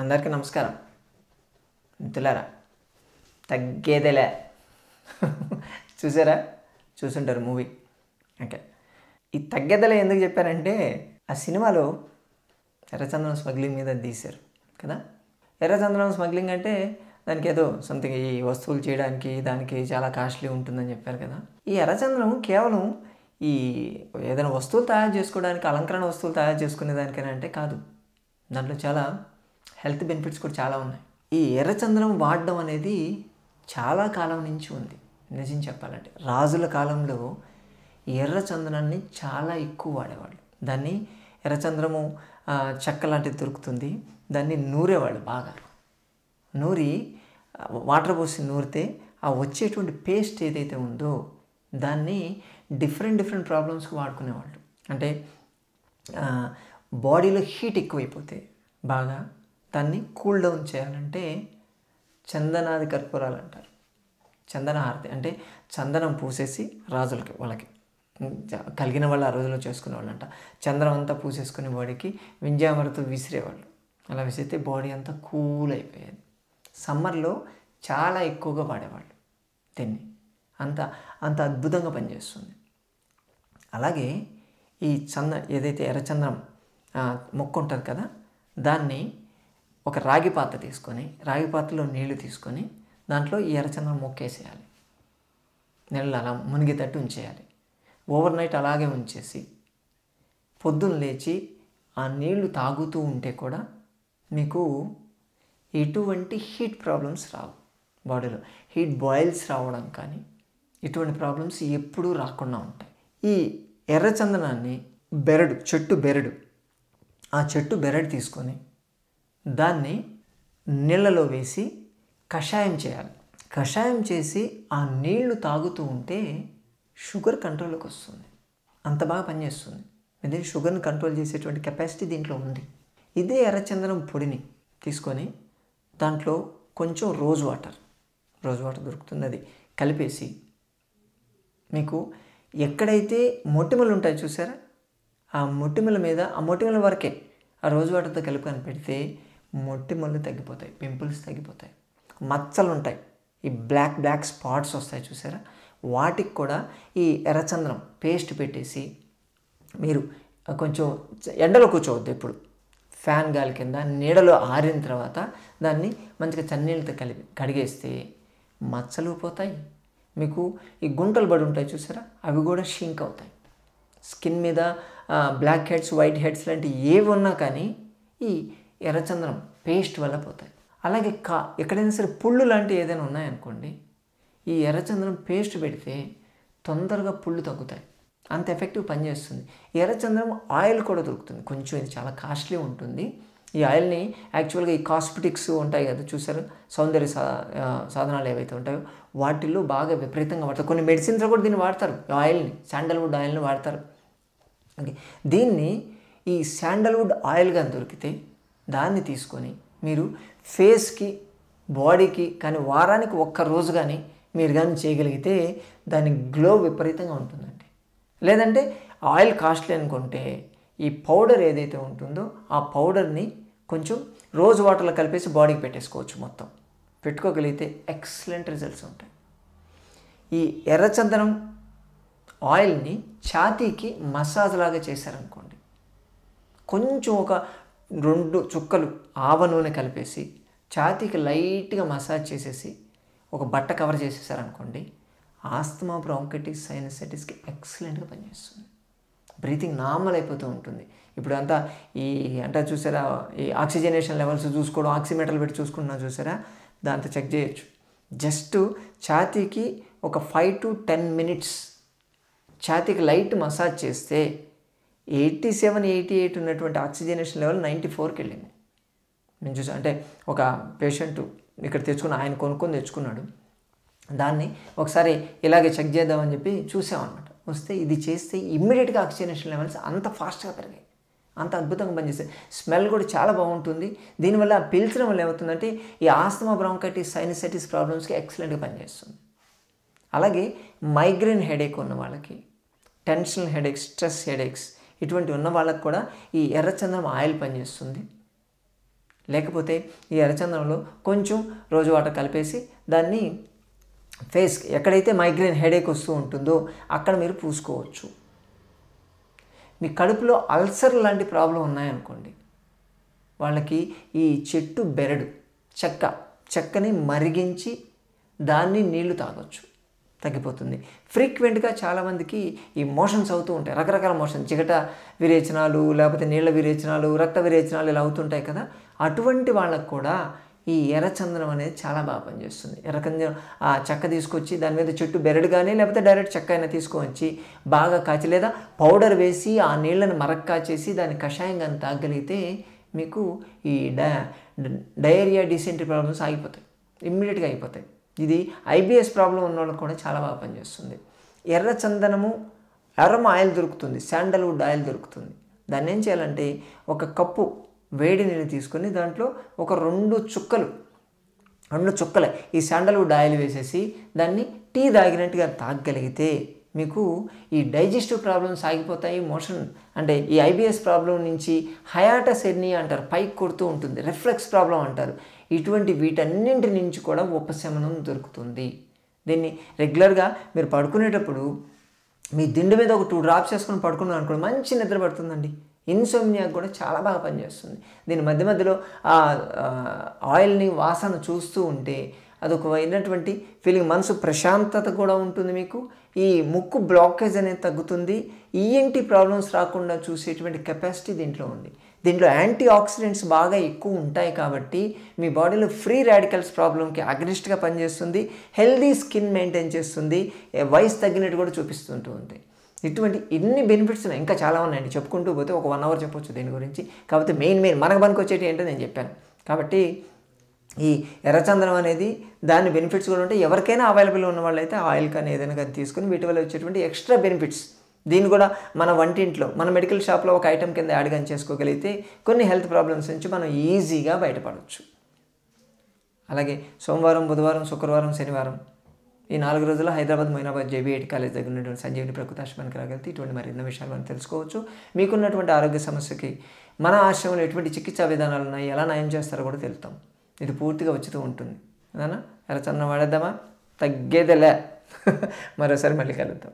అందరికీ నమస్కారం. మిత్రులారా, తగ్గేదేలే చూసారా? చూసుంటారు మూవీ. ఓకే, ఈ తగ్గేదేలే ఎందుకు చెప్పారంటే ఆ సినిమాలో ఎర్రచందనం స్మగ్లింగ్ మీద తీశారు కదా. ఎర్రచందనం స్మగ్లింగ్ అంటే దానికి ఏదో సంథింగ్ ఈ వస్తువులు చేయడానికి దానికి చాలా కాస్ట్లీ ఉంటుందని చెప్పారు కదా. ఈ ఎర్రచందనం కేవలం ఈ ఏదైనా వస్తువులు తయారు చేసుకోవడానికి, అలంకరణ వస్తువులు తయారు చేసుకునే దానికైనా అంటే కాదు. దాంట్లో చాలా హెల్త్ బెనిఫిట్స్ కూడా చాలా ఉన్నాయి. ఈ ఎర్రచందనం వాడడం అనేది చాలా కాలం నుంచి ఉంది. నిజం చెప్పాలంటే రాజుల కాలంలో ఎర్రచందనాన్ని చాలా ఎక్కువ వాడేవాళ్ళు. దాన్ని ఎర్రచందనము చెక్క లాంటిది దొరుకుతుంది, దాన్ని నూరేవాళ్ళు. బాగా నూరి వాటర్ పోసి నూరితే ఆ వచ్చేటువంటి పేస్ట్ ఏదైతే ఉందో దాన్ని డిఫరెంట్ ప్రాబ్లమ్స్కి వాడుకునేవాళ్ళు. అంటే బాడీలో హీట్ ఎక్కువైపోతే బాగా దాన్ని కూల్ డౌన్ చేయాలంటే చందనాది కర్పూరాలు అంటారు. చందన హారతి అంటే చందనం పూసేసి రాజులకి వాళ్ళకి కలిగిన వాళ్ళు ఆ రోజుల్లో చేసుకునేవాళ్ళు అంట. చందనం అంతా పూసేసుకునే బాడీకి వింజామరతో విసిరేవాళ్ళు. అలా విసిరితే బాడీ అంతా కూల్ అయిపోయేది. సమ్మర్లో చాలా ఎక్కువగా వాడేవాళ్ళు దీన్ని. అంత అద్భుతంగా పనిచేస్తుంది. అలాగే ఈ ఏదైతే ఎర్రచందనం మొక్క ఉంటుంది కదా, దాన్ని ఒక రాగి పాత్ర తీసుకొని, రాగి పాత్రలో నీళ్లు తీసుకొని దాంట్లో ఈ ఎర్రచందనం మొక్క వేసేయాలి. నీళ్ళు అలా మునిగేటట్టు ఉంచేయాలి. ఓవర్ నైట్ అలాగే ఉంచేసి పొద్దున్న లేచి ఆ నీళ్లు తాగుతూ ఉంటే కూడా మీకు ఎటువంటి హీట్ ప్రాబ్లమ్స్ రావు. బాడీలో హీట్ బాయిల్స్ రావడం కానీ ఇటువంటి ప్రాబ్లమ్స్ ఎప్పుడూ రాకుండా ఉంటాయి. ఈ ఎర్రచందనాన్ని చెట్టు బెరడు, ఆ చెట్టు బెరడు తీసుకొని దాన్ని నీళ్ళలో వేసి కషాయం చేయాలి. కషాయం చేసి ఆ నీళ్లు తాగుతూ ఉంటే షుగర్ కంట్రోల్లోకి వస్తుంది. అంత బాగా పనిచేస్తుంది. ఇది షుగర్ని కంట్రోల్ చేసేటువంటి కెపాసిటీ దీంట్లో ఉంది. ఇదే ఎర్రచందనం పొడిని తీసుకొని దాంట్లో కొంచెం రోజ్ వాటర్ దొరుకుతుంది, అది కలిపేసి మీకు ఎక్కడైతే మొటిమలు ఉంటాయి చూసారా, ఆ మొటిమల మీద ఆ మొటిమల వరకే ఆ రోజ్ వాటర్తో కలుపుకొని పెడితే మొటిమలు తగ్గిపోతాయి, పింపుల్స్ తగ్గిపోతాయి. మచ్చలు ఉంటాయి, ఈ బ్లాక్ స్పాట్స్ వస్తాయి చూసారా, వాటికి కూడా ఈ ఎర్రచందనం పేస్ట్ పెట్టేసి మీరు కొంచెం ఎండలో కూర్చోవద్దు, ఎప్పుడు ఫ్యాన్ గాలి కింద నీడలో ఆరిన తర్వాత దాన్ని మంచిగా చన్నీళ్ళతో కలిపి కడిగేస్తే మచ్చలు పోతాయి. మీకు ఈ గుంటలు పడి ఉంటాయి చూసారా, అవి కూడా షింక్ అవుతాయి. స్కిన్ మీద బ్లాక్ హెడ్స్, వైట్ హెడ్స్ లాంటి ఏవి ఉన్నా కానీ ఈ ఎర్రచందనం పేస్ట్ వల్ల పోతాయి. అలాగే ఎక్కడైనా సరే పుళ్ళు లాంటివి ఏదైనా ఉన్నాయనుకోండి, ఈ ఎర్రచందనం పేస్ట్ పెడితే తొందరగా పుళ్ళు తగ్గుతాయి. అంత ఎఫెక్టివ్ పనిచేస్తుంది. ఎర్రచందనం ఆయిల్ కూడా దొరుకుతుంది. కొంచెం ఇది చాలా కాస్ట్లీ ఉంటుంది. ఈ ఆయిల్ని యాక్చువల్గా ఈ కాస్మెటిక్స్ ఉంటాయి కదా చూసారు, సౌందర్య సాధనాలు ఏవైతే ఉంటాయో వాటిల్లో బాగా విపరీతంగా వాడతారు. కొన్ని మెడిసిన్స్లో కూడా దీన్ని వాడతారు. ఆయిల్ని, శాండల్వుడ్ ఆయిల్ని వాడతారు. ఓకే, దీన్ని ఈ శాండల్వుడ్ ఆయిల్గా దొరికితే దాన్ని తీసుకొని మీరు ఫేస్కి, బాడీకి కానీ వారానికి ఒక్క రోజు కానీ మీరు కానీ చేయగలిగితే దాని గ్లో విపరీతంగా ఉంటుందండి. లేదంటే ఆయిల్ కాస్ట్లీ అనుకుంటే ఈ పౌడర్ ఏదైతే ఉంటుందో ఆ పౌడర్ని కొంచెం రోజ్ వాటర్లో కలిపేసి బాడీకి పెట్టేసుకోవచ్చు. మొత్తం పెట్టుకోగలిగితే ఎక్సలెంట్ రిజల్ట్స్ ఉంటాయి. ఈ ఎర్రచందనం ఆయిల్ని ఛాతీకి మసాజ్ లాగా చేశారనుకోండి, కొంచెం ఒక 2 చుక్కలు ఆవ నూనె కలిపేసి ఛాతీకి లైట్గా మసాజ్ చేసేసి ఒక బట్ట కవర్ చేసేసారనుకోండి, ఆస్తమా, బ్రాంకైటిస్, సైనసైటిస్కి ఎక్సలెంట్గా పనిచేస్తుంది. బ్రీతింగ్ నార్మల్ అయిపోతూ ఉంటుంది. ఇప్పుడు అంతా అంటే చూసారా, ఈ ఆక్సిజనేషన్ లెవెల్స్ చూసుకోవడం, ఆక్సిమీటర్లు పెట్టి చూసుకుంటున్నా చూసారా, దాంతో చెక్ చేయొచ్చు. జస్ట్ ఛాతీకి ఒక 5 to 10 minutes ఛాతీకి లైట్ మసాజ్ చేస్తే 87, 88 ఉన్నటువంటి ఆక్సిజనేషన్ లెవెల్ 94కి వెళ్ళింది. నేను చూసాను. అంటే ఒక పేషెంట్ ఇక్కడ ఆయన కొనుక్కొని తెచ్చుకున్నాడు. దాన్ని ఒకసారి ఇలాగే చెక్ చేద్దామని చెప్పి చూసామన్నమాట. వస్తే ఇది చేస్తే ఇమ్మీడియట్గా ఆక్సిజనేషన్ లెవెల్స్ అంత ఫాస్ట్గా పెరిగాయి. అంత అద్భుతంగా పనిచేస్తాయి. స్మెల్ కూడా చాలా బాగుంటుంది. దీనివల్ల పీల్చడం వల్ల ఏమవుతుందంటే ఈ ఆస్తమా, బ్రాంకైటిస్, సైనసైటిస్ ప్రాబ్లమ్స్కి ఎక్సలెంట్గా పనిచేస్తుంది. అలాగే మైగ్రేన్ హెడేక్ ఉన్న వాళ్ళకి, టెన్షనల్ హెడేక్స్, స్ట్రెస్ హెడేక్స్ ఇటువంటి ఉన్న వాళ్ళకి కూడా ఈ ఎర్రచందనం ఆయిల్ పనిచేస్తుంది. లేకపోతే ఈ ఎర్రచందనంలో కొంచెం రోజు వాటర్ కలిపేసి దాన్ని ఫేస్ ఎక్కడైతే మైగ్రేన్ హెడేక్ వస్తూ ఉంటుందో అక్కడ మీరు పూసుకోవచ్చు. మీ కడుపులో అల్సర్ లాంటి ప్రాబ్లం ఉన్నాయనుకోండి, వాళ్ళకి ఈ చెట్టు బెరడు చెక్కని మరిగించి దాన్ని నీళ్లు తాగొచ్చు, తగ్గిపోతుంది. ఫ్రీక్వెంట్గా చాలామందికి ఈ మోషన్స్ అవుతూ ఉంటాయి, రకరకాల మోషన్స్, చిగట విరేచనాలు, లేకపోతే నీళ్ళ విరేచనాలు, రక్త విరేచనాలు ఇలా అవుతుంటాయి కదా. అటువంటి వాళ్ళకు కూడా ఈ ఎర్రచందనం అనేది చాలా బాగా పనిచేస్తుంది. ఎర్రచందనం ఆ చెక్క తీసుకొచ్చి దాని మీద చెట్టు బెరడు కానీ లేకపోతే డైరెక్ట్ చెక్క అయినా తీసుకొచ్చి బాగా కాచి లేదా పౌడర్ వేసి ఆ నీళ్ళని మరక్క కాచేసి దాన్ని కషాయం కానీ తాగలిగితే మీకు ఈ డయేరియా, డిసెంట్రీ ప్రాబ్లమ్స్ ఆగిపోతాయి, ఇమ్మీడియట్గా అయిపోతాయి. ఇది ఐబిఎస్ ప్రాబ్లం ఉన్న వాళ్ళకి కూడా చాలా బాగా పనిచేస్తుంది. ఎర్రచందనము, అరోమా ఆయిల్ దొరుకుతుంది, శాండల్వుడ్ ఆయిల్ దొరుకుతుంది. దాన్ని ఏం చేయాలంటే ఒక కప్పు వేడి నీళ్ళు తీసుకొని దాంట్లో ఒక 2 చుక్కలే ఈ శాండల్వుడ్ ఆయిల్ వేసేసి దాన్ని టీ తాగినట్టుగా తాగగలిగితే మీకు ఈ డైజెస్టివ్ ప్రాబ్లమ్స్ ఆగిపోతాయి. మోషన్ అంటే ఈ ఐబిఎస్ ప్రాబ్లం నుంచి హయాటస్ హెర్నియా అంటారు, పైకి కొడుతూ ఉంటుంది, రిఫ్లెక్స్ ప్రాబ్లం అంటారు. ఇటువంటి వీటన్నింటి నుంచి కూడా ఉపశమనం దొరుకుతుంది. దీన్ని రెగ్యులర్గా మీరు పడుకునేటప్పుడు మీ దిండు మీద ఒక 2 డ్రాప్స్ వేసుకొని పడుకున్నాను అనుకోండి, మంచి నిద్ర పడుతుందండి. ఇన్సోమ్నియాకి కూడా చాలా బాగా పనిచేస్తుంది. దీని మధ్యలో ఆ ఆయిల్ని వాసన చూస్తూ ఉంటే అదొక అయినటువంటి ఫీలింగ్, మనసు ప్రశాంతత కూడా ఉంటుంది. మీకు ఈ ముక్కు బ్లాకేజ్ అనేది తగ్గుతుంది. ఈఎన్టీ ప్రాబ్లమ్స్ రాకుండా చూసేటువంటి కెపాసిటీ దీంట్లో ఉంది. దీంట్లో యాంటీ ఆక్సిడెంట్స్ బాగా ఎక్కువ ఉంటాయి కాబట్టి మీ బాడీలో ఫ్రీ రాడికల్స్ ప్రాబ్లంకి అగ్నిస్ట్గా పనిచేస్తుంది. హెల్దీ స్కిన్ మెయింటైన్ చేస్తుంది. వయసు తగ్గినట్టు కూడా చూపిస్తుంటూ ఉంటాయి. ఇటువంటి ఇన్ని బెనిఫిట్స్ ఉన్నాయి, ఇంకా చాలా ఉన్నాయండి. చెప్పుకుంటూ పోతే ఒక 1 అవర్ చెప్పొచ్చు దీని గురించి. కాకపోతే మెయిన్ మనకు పనికి వచ్చేటి ఏంటో నేను చెప్పాను. కాబట్టి ఈ ఎర్రచందనం అనేది దాని బెనిఫిట్స్ కూడా ఉంటాయి. ఎవరికైనా అవైలబుల్ ఉన్న వాళ్ళైతే ఆయిల్ కానీ ఏదైనా కానీ తీసుకుని వీటి వల్ల వచ్చేటువంటి ఎక్స్ట్రా బెనిఫిట్స్ దీన్ని కూడా మన వంటింట్లో, మన మెడికల్ షాప్లో ఒక ఐటెం కింద యాడ్ కానీ చేసుకోగలిగితే కొన్ని హెల్త్ ప్రాబ్లమ్స్ నుంచి మనం ఈజీగా బయటపడవచ్చు. అలాగే సోమవారం, బుధవారం, శుక్రవారం, శనివారం ఈ 4 రోజుల్లో హైదరాబాద్, మొయినాబాద్ JB8 కాలేజ్ దగ్గర ఉన్నటువంటి సంజీవిని ప్రకృతి ఆశ్రమానికి రాగలిగితే ఇటువంటి మరిన్ని విషయాలు మనం తెలుసుకోవచ్చు. మీకున్నటువంటి ఆరోగ్య సమస్యకి మన ఆశ్రమంలో ఎటువంటి చికిత్సా విధానాలు ఉన్నాయి, ఎలా నయం చేస్తారో కూడా తెలుస్తాం. ఇది పూర్తిగా ఉచితం ఉంటుంది. అదేనా? ఎర్రచందనం వాడేద్దామా? తగ్గేదేలే. మరోసారి మళ్ళీ కలుద్దాం.